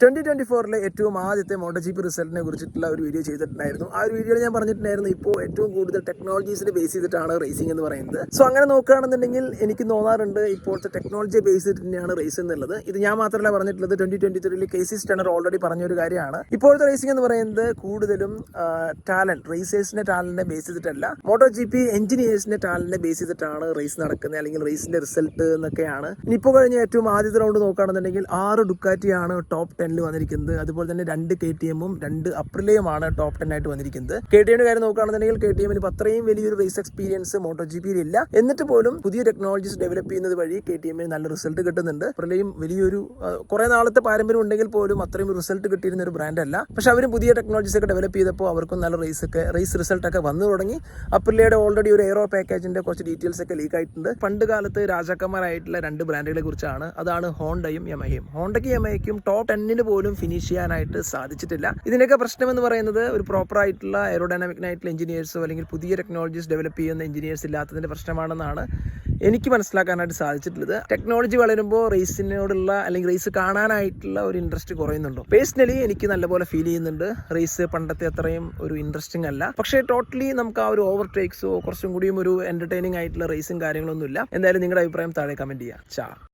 2024 ഏറ്റവും ആദ്യത്തെ MotoGP റിസൾട്ടിനെ കുറിച്ചിട്ടുള്ള ഒരു വീഡിയോ ചെയ്തിട്ടുണ്ടായിരുന്നു. ആ ഒരു വീഡിയോയിൽ ഞാൻ പറഞ്ഞിട്ടുണ്ടായിരുന്നു ഇപ്പോൾ ഏറ്റവും കൂടുതൽ ടെക്നോളജീസിനെ ബേസ് ചെയ്തിട്ടാണ് റേസിംഗ് എന്ന് പറയുന്നത്. സോ അങ്ങനെ നോക്കുകയാണെന്നുണ്ടെങ്കിൽ എനിക്ക് തോന്നാറുണ്ട് ഇപ്പോഴത്തെ ടെക്നോളജിയെ ബേസ് ചെയ്തിട്ട് തന്നെയാണ് റേസ് എന്നുള്ളത്. ഇത് ഞാൻ മാത്രമല്ല പറഞ്ഞിട്ടുള്ളത്, 2023 കേസി സ്റ്റണർ ഓൾറെഡി പറഞ്ഞൊരു കാര്യമാണ്. ഇപ്പോഴത്തെ റേസിംഗ് എന്ന് പറയുന്നത് കൂടുതലും ടാലന്റ്, റേസേഴ്സിന്റെ ടാലന്റിനെ ബേസ് ചെയ്തിട്ടല്ല, MotoGP എഞ്ചിനീയേഴ്സിന്റെ ടാലന്റിനെ ബേസ് ചെയ്തിട്ടാണ് റേസ് നടക്കുന്നത്, അല്ലെങ്കിൽ റേസിന്റെ റിസൾട്ട് എന്നൊക്കെയാണ്. ഇനിയിപ്പോൾ കഴിഞ്ഞ ഏറ്റവും ആദ്യത്തെ റൗണ്ട് നോക്കുകയാണെന്നുണ്ടെങ്കിൽ 6 ഡുക്കാറ്റിയാണ് ടോപ്പ് 10 വന്നിരിക്കുന്നത്. അതുപോലെ തന്നെ 2 KTM-ഉം 2 അപ്രിലയുമാണ് ടോപ്പ് 10 ആയിട്ട് വന്നിരിക്കുന്നത്. KTM കാര്യം നോക്കുകയാണെന്നുണ്ടെങ്കിൽ KTM-ന് അത്രയും വലിയൊരു റേസ് എക്സ്പീരിയൻസ് MotoGP-യിൽ ഇല്ല. എന്നിട്ട് പോലും പുതിയ ടെക്നോളജീസ് ഡെവലപ്പ് ചെയ്യുന്നത് വഴി KTM-ന് നല്ല റിസൾട്ട് കിട്ടുന്നുണ്ട്. അപ്രിലയും വലിയൊരു കുറെ നാളത്തെ പാരമ്പര്യം ഉണ്ടെങ്കിൽ പോലും അത്രയും റിസൾട്ട് കിട്ടിയിരുന്ന ഒരു ബ്രാൻഡ് അല്ല. പക്ഷെ അവരും പുതിയ ടെക്നോളജീസ് ഒക്കെ ഡെവലപ്പ് ചെയ്തപ്പോൾ അവർക്കും നല്ല റേസ് റിസൾട്ട് ഒക്കെ വന്നു തുടങ്ങി. അപ്രിലയുടെ ഓൾറെഡി ഒരു എയറോ പാക്കേജിന്റെ കുറച്ച് ഡീറ്റെയിൽസ് ഒക്കെ ലീക്ക് ആയിട്ടുണ്ട്. പണ്ട് കാലത്ത് രാജാക്കന്മാരായിട്ടുള്ള 2 ബ്രാൻഡുകളെ കുറിച്ചാണ്. അതാണ് ഹോണ്ടയും യമഹയും. ഹോണ്ടയ്ക്കും യമഹയ്ക്കും ടോപ്പ് 10 പോലും ഫിനിഷ് ചെയ്യാനായിട്ട് സാധിച്ചിട്ടില്ല. ഇതിനൊക്കെ പ്രശ്നം എന്ന് പറയുന്നത് ഒരു പ്രോപ്പർ ആയിട്ടുള്ള എയറോഡൈനാമിക് ആയിട്ടുള്ള എഞ്ചിനീയേഴ്സോ അല്ലെങ്കിൽ പുതിയ ടെക്നോളജീസ് ഡെവലപ്പ് ചെയ്യുന്ന എഞ്ചിനീയേഴ്സ് ഇല്ലാത്തതിന്റെ പ്രശ്നമാണെന്നാണ് എനിക്ക് മനസ്സിലാക്കാനായിട്ട് സാധിച്ചിട്ടുള്ളത്. ടെക്നോളജി വളരുമ്പോൾ റേസിനോടുള്ള അല്ലെങ്കിൽ റേസ് കാണാനായിട്ടുള്ള ഒരു ഇൻട്രസ്റ്റ് കുറയുന്നുണ്ടോ? പേഴ്സണലി എനിക്ക് നല്ലപോലെ ഫീൽ ചെയ്യുന്നുണ്ട്. റേസ് പണ്ടത്തെ അത്രയും ഒരു ഇൻട്രസ്റ്റിംഗ് അല്ല. പക്ഷേ ടോട്ടലി നമുക്ക് ആ ഒരു ഓവർടേക്സോ കുറച്ചും കൂടിയും ഒരു എന്റർടൈനിങ് ആയിട്ടുള്ള റേസും കാര്യങ്ങളൊന്നും ഇല്ല. എന്തായാലും നിങ്ങളുടെ അഭിപ്രായം താഴെ കമന്റ് ചെയ്യാം.